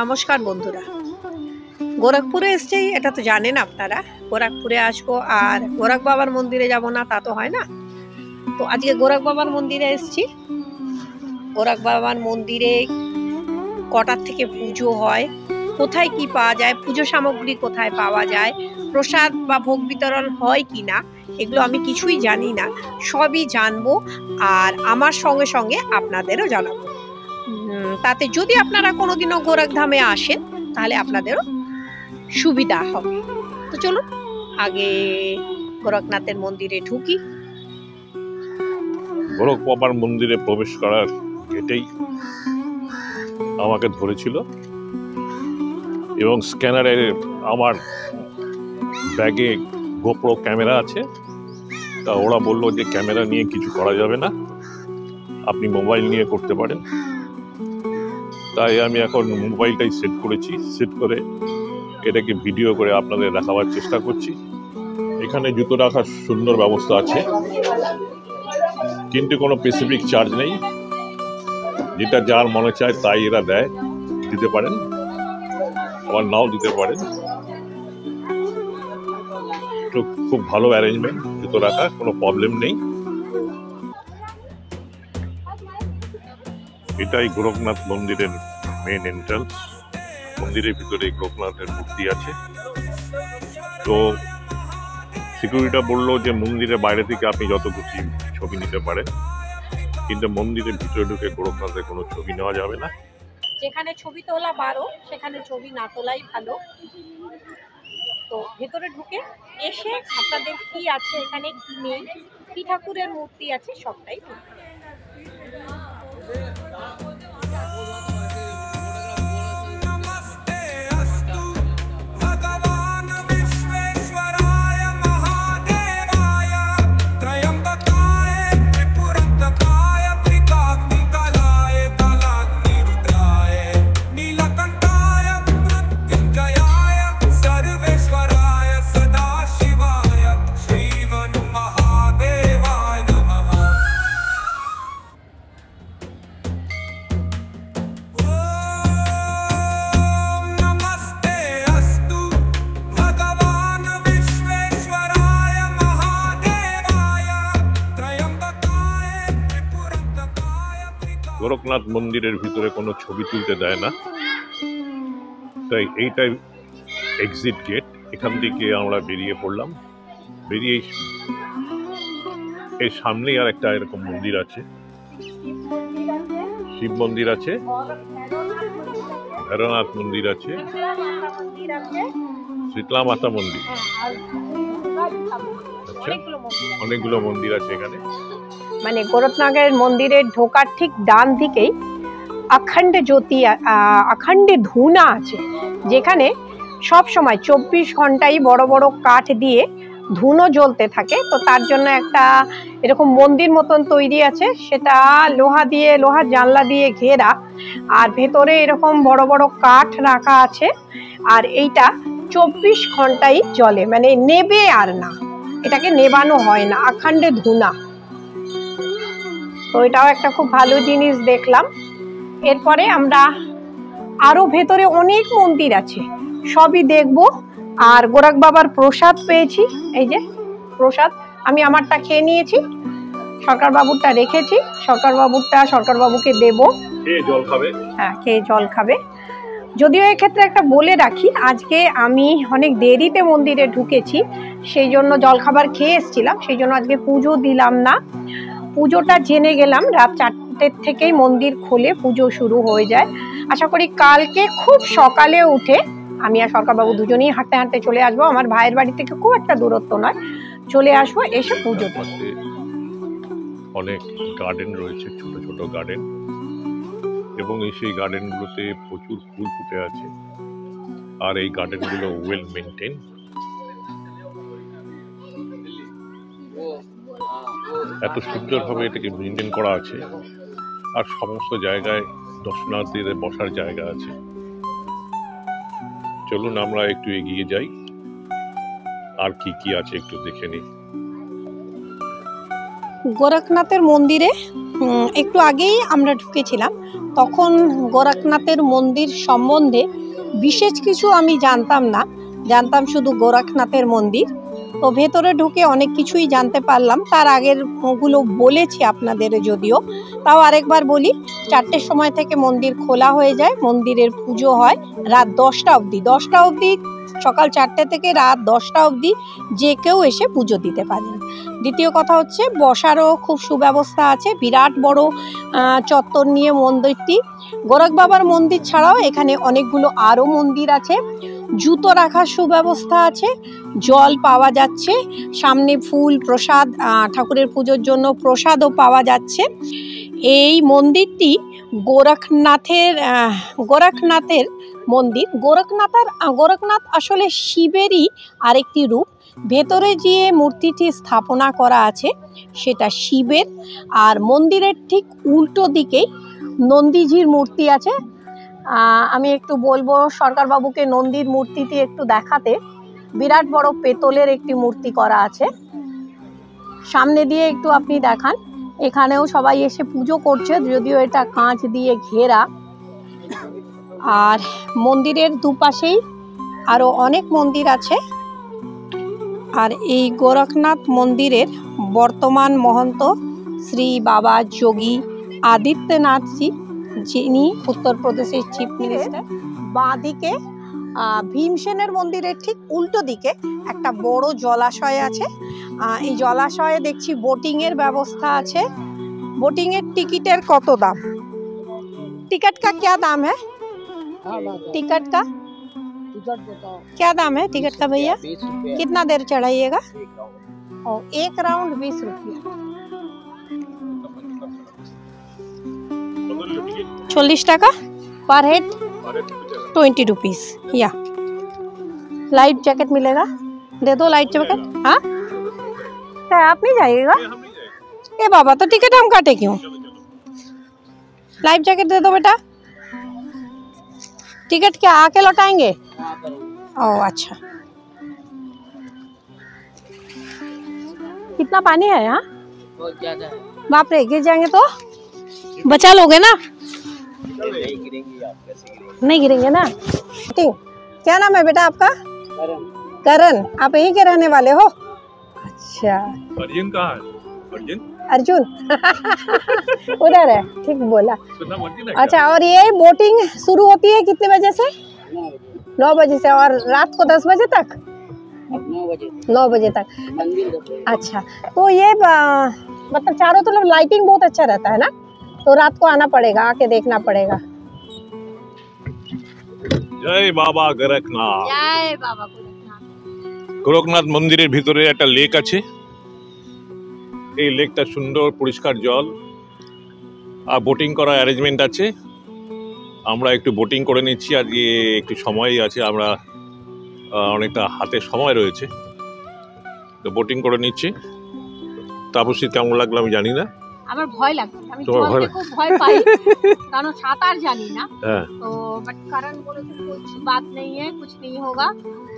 নমস্কার বন্ধুরা, গোরখপুরে এসেছি এটা তো জানেন আপনারা। গোরখপুরে আসবো আর গোরখ বাবার মন্দিরে যাব না তা তো হয় না। তো আজকে গোরখ বাবার মন্দিরে এসেছি। গোরখ বাবার মন্দিরে কটার থেকে পুজো হয়, কোথায় কি পাওয়া যায়, পুজো সামগ্রী কোথায় পাওয়া যায়, প্রসাদ বা ভোগ বিতরণ হয় কি না, এগুলো আমি কিছুই জানি না। সবই জানবো আর আমার সঙ্গে সঙ্গে আপনাদেরও জানাবো। তাতে যদি আপনারা কোনোদিনও গোরখধামে আসেন তাহলে আপনাদেরও সুবিধা হবে। তো চলুন আগে গোরখনাথের মন্দিরে ঢুকি। গোরখ বাবার মন্দিরে প্রবেশ করার গেটেই আমাকে ধরেছিল এবং স্ক্যানারে আমার ব্যাগে গোপ্রো ক্যামেরা আছে। তা ওরা বললো যে ক্যামেরা নিয়ে কিছু করা যাবে না, আপনি মোবাইল নিয়ে করতে পারেন। তাই আমি এখন মোবাইলটাই সেট করেছি, সেট করে এটাকে ভিডিও করে আপনাদের দেখাবার চেষ্টা করছি। এখানে জুতো রাখার সুন্দর ব্যবস্থা আছে, কিন্তু কোনো স্পেসিফিক চার্জ নেই। যেটা যার মনে চায় তাই এরা দেয়, দিতে পারেন, আবার নাও দিতে পারেন। তো খুব ভালো অ্যারেঞ্জমেন্ট, জুতো রাখার কোনো প্রবলেম নেই। এটাই গোরখনাথ মন্দিরের মেন এন্ট্রান্স। মন্দিরের ভিতরে গোরখনাথের মূর্তি আছে। তো সিকিউরিটি বললো যে মন্দিরের বাইরে থেকে আপনি যত খুশি ছবি নিতে পারেন, কিন্তু মন্দিরের ভিতরে ঢুকে গোরখনাথের কোনো ছবি নেওয়া যাবে না। যেখানে ছবি তোলা বারো সেখানে ছবি না তোলাই ভালো। তো ভেতরে ঢুকে এসে আপনাদের কি আছে, এখানে কি নেই, কি ঠাকুরের মূর্তি আছে সবটাই গোরখনাথ মন্দিরের ভিতরে কোনো ছবি তুলতে দেয় না, তাই এইটাই এক্সিট গেট। এখান থেকে আমরা বেরিয়ে পড়লাম। বেরিয়ে এর সামনেই আর একটা এরকম মন্দির আছে, শিব মন্দির আছে, ভৈরবনাথ মন্দির আছে, শীতলা মাতা মন্দির, আচ্ছা অনেকগুলো মন্দির আছে এখানে। মানে গোরখনাথের মন্দিরের ঢোকার ঠিক ডান দিকেই অখণ্ড জ্যোতি, অখণ্ড ধুনা আছে, যেখানে সব সময় 24 ঘন্টাই বড় বড় কাঠ দিয়ে ধুনো জ্বলতে থাকে। তো তার জন্য একটা এরকম মন্দির মতন তৈরি আছে, সেটা লোহার জানলা দিয়ে ঘেরা, আর ভেতরে এরকম বড় বড় কাঠ রাখা আছে। আর এইটা 24 ঘন্টাই জ্বলে, মানে নেবে আর না, এটাকে নেবানো হয় না, অখণ্ড ধুনা। তো এটাও একটা খুব ভালো জিনিস দেখলাম। এরপরে আমরা আরো ভেতরে অনেক মন্দির আছে, সবই দেখব। আর গোরখ বাবার প্রসাদ পেয়েছি, এই যে প্রসাদ, আমি আমারটা খেয়ে নিয়েছি, সরকার বাবুরটা রেখেছি, সরকার বাবুকে দেব। খেয়ে জল খাবে? হ্যাঁ, খেয়ে জল খাবে। যদিও এক্ষেত্রে একটা বলে রাখি, আজকে আমি অনেক দেরিতে মন্দিরে ঢুকেছি, সেই জন্য জল খাবার খেয়ে এসেছিলাম, সেই জন্য আজকে পুজো দিলাম না। পুজোটা জেনে গেলাম রাত 4টে থেকেই মন্দির খোলে, পুজো শুরু হয়ে যায়। আশা করি কালকে খুব সকালে উঠে আমি আর সরকারবাবু দুজনেই হাঁটতে হাঁটতে চলে আসবো। আমার ভাইয়ের বাড়ি থেকে খুব একটা দূরত্ব নয়, চলে আসবো, এসে পুজো করবো। অনেক গার্ডেন রয়েছে, ছোট ছোট গার্ডেন, এবং সেই গার্ডেনগুলোতে প্রচুর ফুল ফুটে আছে। আর এই গার্ডেনগুলো ওয়েল মেনটেন। এত সুন্দরভাবে এটাকে মেনটেন করা আছে, আর সমস্ত জায়গায় দর্শনার্থীদের বসার জায়গা আছে। চলুন আমরা একটু এগিয়ে যাই, আর কি কি আছে একটু দেখে নিই। গোরখনাথের মন্দিরে একটু আগেই আমরা ঢুকেছিলাম, তখন গোরখনাথের মন্দির সম্বন্ধে বিশেষ কিছু আমি জানতাম না, জানতাম শুধু গোরখনাথের মন্দির। তো ভেতরে ঢুকে অনেক কিছুই জানতে পারলাম। তার আগের ওগুলো বলেছি আপনাদের, যদিও তাও আরেকবার বলি। 4টের সময় থেকে মন্দির খোলা হয়ে যায়, মন্দিরের পুজো হয় রাত 10টা অবধি। 10টা অবধি, সকাল 4টে থেকে রাত 10টা অবধি যে কেউ এসে পুজো দিতে পারেন। দ্বিতীয় কথা হচ্ছে বসারও খুব সুব্যবস্থা আছে, বিরাট বড় চত্বর নিয়ে মন্দিরটি। গোরখ বাবার মন্দির ছাড়াও এখানে অনেকগুলো আরও মন্দির আছে। জুতো রাখার সুব্যবস্থা আছে, জল পাওয়া যাচ্ছে, সামনে ফুল প্রসাদ, ঠাকুরের পুজোর জন্য প্রসাদও পাওয়া যাচ্ছে। এই মন্দিরটি গোরখনাথের মন্দির। গোরখনাথ আসলে শিবেরই আরেকটি রূপ। ভেতরে যে মূর্তিটি স্থাপনা করা আছে সেটা শিবের, আর মন্দিরের ঠিক উল্টো দিকেই নন্দীজির মূর্তি আছে। আমি একটু বলবো সরকারবাবুকে নন্দীর মূর্তিটি একটু দেখাতে। বিরাট বড় পেতলের একটি মূর্তি করা আছে, সামনে দিয়ে একটু আপনি দেখান। এখানেও সবাই এসে পুজো করছে, যদিও এটা কাঁচ দিয়ে ঘেরা। আর মন্দিরের দুপাশেই আরও অনেক মন্দির আছে। আর এই গোরখনাথ মন্দিরের বর্তমান মহন্ত শ্রী বাবা যোগী আদিত্যনাথজি, যিনি উত্তরপ্রদেশের চিফ মিনিস্টার। বাঁ দিকে ভীমসেনের মন্দিরের ঠিক উল্টো দিকে একটা বড় জলাশয় আছে। এই জলাশয়ে দেখছি বোটিংয়ের ব্যবস্থা আছে। বোটিংয়ের টিকিটের কত দাম? टिकट का क्या दाम है? टिकट का क्या दाम है टिकट का भैया? कितना देर चढ़ाइएगा? और 1 राउंड 20 रुपया। 40 টাকা पर हेड, 20 रुपीज। या लाइफ जैकेट मिलेगा, दे दो लाइफ जैकेट। हाँ क्या आप नहीं जाइएगा? ए बाबा, तो टिकट हम काटे क्यों? लाइफ जैकेट दे दो बेटा। टिकट क्या आके लौटाएंगे? ओ अच्छा। कितना पानी है यहाँ? बहुत ज्यादा है। बाप रे, गिर जाएंगे तो बचा लोगे ना? नहीं गिरेंगे, आप कैसे गिरेंगे? नहीं गिरेंगे ना। क्या नाम है बेटा आपका? करण। आप यहीं के रहने वाले हो? अच्छा। अर्जुन कहाँ है? अर्जुन उधर है, ठीक बोला। अर्जुन है अच्छा, और ये बोटिंग शुरू होती है कितने बजे से? 9 बजे से। और रात को 10 बजे तक? 9 बजे तक। अच्छा, तो ये मतलब चारों तरफ लाइटिंग बहुत अच्छा रहता है ना, तो रात को आना पड़ेगा, आके देखना पड़ेगा। जय बाबा गोरखनाथ। जय बाबा गोरखनाथ। গোরখনাথ মন্দিরের ভিতরে একটা লেক আছে। এই লেকটা সুন্দর পরিষ্কার জল, আর বোটিং করার অ্যারেঞ্জমেন্ট আছে। আমরা একটু বোটিং করে নিচ্ছি, আজকে একটু সময় আছে, আমরা অনেকটা হাতে সময় রয়েছে, তো বোটিং করে নিচ্ছি। তাপসী কেমন লাগলো আমি জানি না, আমার ভয় লাগছে, আমি তোমার ভয় জলকে খুব ভয় পাই, কারণ সাঁতার জানি না। হ্যাঁ तो बट करण बोले तो कुछ बात नहीं है, कुछ नहीं होगा।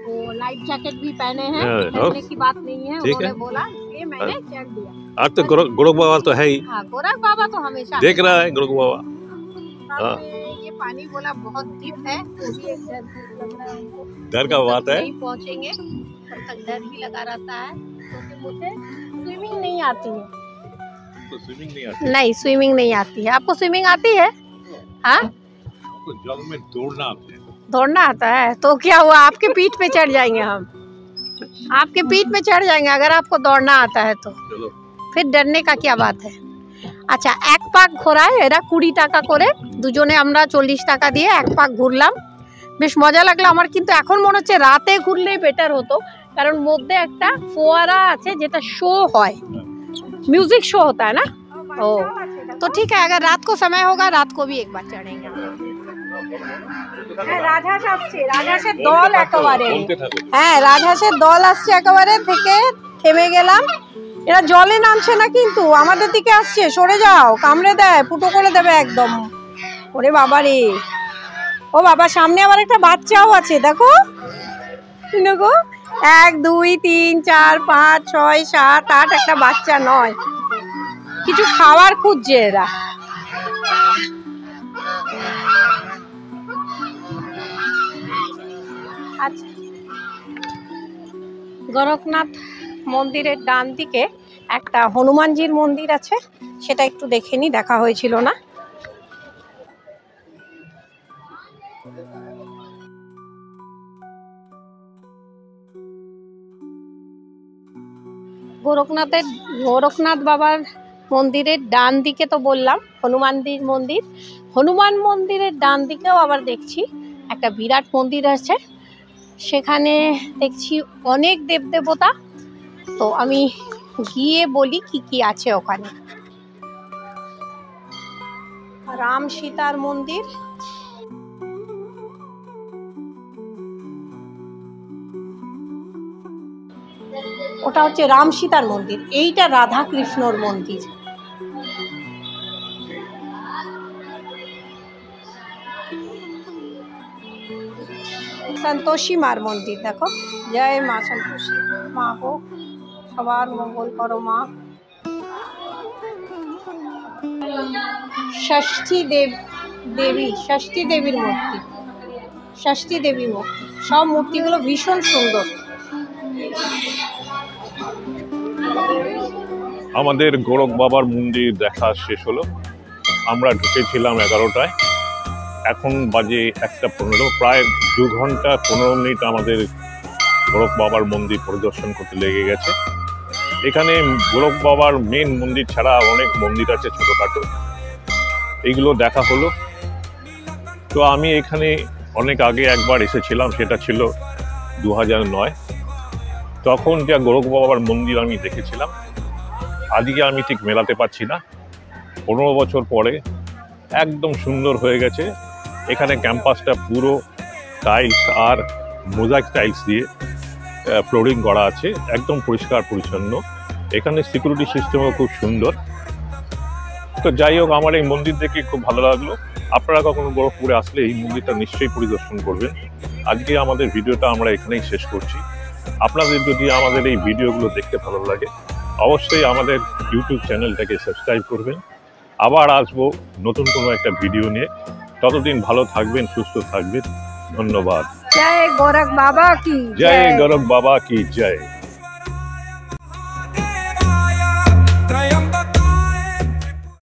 तो लाइफ जैकेट भी पहने हैं, हाँ, डरने की बात नहीं है, ठीक उन्होंने है। बोला, इसलिए मैंने चढ़ दिया। आज तो गोरख बाबा तो है ही, हाँ, गोरख बाबा तो हमेशा देख रहा है गोरख बाबा। साथ हाँ। में ये पानी बोला बहुत डीप है, तो भी एक डर लग रहा है हमको। डर का बात है। नहीं पहुंचेंगे तब तक डर ही लगा रहता है, क्योंकि मुझे स्विमिंग नहीं आती है। तो स्विमिंग नहीं आती, नहीं, स्विमिंग नहीं आती है। आपको स्विमिंग आती है? हाँ, तो जल में दौड़ना आता है। दौड़ना आता है, तो क्या हुआ, आपके पीठ पे चढ़ जाएंगे हम, आपके पीठ पे चढ़ जाएंगे अगर आपको दौड़ना आता है तो। चलो फिर डरने का क्या बात है। আচ্ছা, এক পাক ঘোরায় এরা 20 টাকা করে, দুজনে আমরা 40 টাকা দিয়ে এক পাক ঘুরলাম, বেশ মজা লাগলো আমার। কিন্তু এখন মনে হচ্ছে রাতে ঘুরলেই বেটার হতো, কারণ মধ্যে একটা ফোয়ারা আছে যেটা শো হয়, म्यूजिक शो होता है ना। ओ तो ठीक है, अगर रात को समय होगा रात को भी एक बार चढ़ेंगे। হ্যাঁ, রাজহাঁস আসছে, রাজহাঁসের দল একেবারে। বলতে থাকো। হ্যাঁ, রাজহাঁসের দল আসছে একেবারে, থেকে থেমে গেলাম। এরা জলে নামছে না, কিন্তু আমাদের দিকে আসছে, সরে যাও, কামড়ে দেয়, ফুটো করে দেবে একদম। ওরে বাবা রে, ও বাবা, সামনে আবার একটা বাচ্চাও আছে, দেখো দেখো, 1 2 3 4 5 6 7 8, একটা বাচ্চা নয়, কিছু খাবার খুঁজছে এরা। আচ্ছা, গোরখনাথ মন্দিরের ডান দিকে একটা হনুমানজির মন্দির আছে, সেটা একটু দেখে নি, দেখা হয়েছিল না। গোরখনাথ বাবার মন্দিরের ডান দিকে তো বললাম হনুমানজির মন্দির, হনুমান মন্দিরের ডান দিকেও আবার দেখছি একটা বিরাট মন্দির আছে, সেখানে দেখছি অনেক দেবদেবতা। তো আমি গিয়ে বলি কি কি আছে ওখানে। রাম সীতার মন্দির, ওটা হচ্ছে রাম সীতার মন্দির, এইটা রাধা কৃষ্ণর মন্দির। সন্তোষী মার মন্দির দেখো, জয় মা সন্তোষী মা গো, সবার মঙ্গল করো মা। ষষ্ঠী দেবীর মূর্তি, ষষ্ঠী দেবী মূর্তি, সব মূর্তিগুলো ভীষণ সুন্দর। আমাদের গোরখ বাবার মন্দির দেখা শেষ হলো। আমরা ঢুকেছিলাম 11টায়, এখন বাজে 1:15, প্রায় 2 ঘন্টা 15 মিনিট আমাদের গোরখ বাবার মন্দির পরিদর্শন করতে লেগে গেছে। এখানে গোরখ বাবার মেন মন্দির ছাড়া অনেক মন্দির আছে ছোটোখাটো, এইগুলো দেখা হলো। তো আমি এখানে অনেক আগে একবার এসেছিলাম, সেটা ছিল 2009। তখন যা গোরখ বাবার মন্দির আমি দেখেছিলাম, আজকে আমি ঠিক মেলাতে পারছি না। 15 বছর পরে একদম সুন্দর হয়ে গেছে। এখানে ক্যাম্পাসটা পুরো টাইলস আর মোজাইক টাইলস দিয়ে ফ্লোরিং করা আছে, একদম পরিষ্কার পরিচ্ছন্ন। এখানে সিকিউরিটি সিস্টেমও খুব সুন্দর। তো যাই হোক, আমার এই মন্দির দেখে খুব ভালো লাগলো। আপনারা কখনো গোরখপুরে আসলে এই মন্দিরটা নিশ্চয়ই পরিদর্শন করবেন। আজকে আমাদের ভিডিওটা আমরা এখানেই শেষ করছি। আপনাদের যদি আমাদের এই ভিডিওগুলো দেখতে ভালো লাগে, অবশ্যই আমাদের ইউটিউব চ্যানেলটাকে সাবস্ক্রাইব করবেন। আবার আসবো নতুন কোনো একটা ভিডিও নিয়ে। ততদিন ভালো থাকবেন, সুস্থ থাকবেন। ধন্যবাদ। জয় গোরখ বাবা কি জয় গোরখ বাবা কি জয়।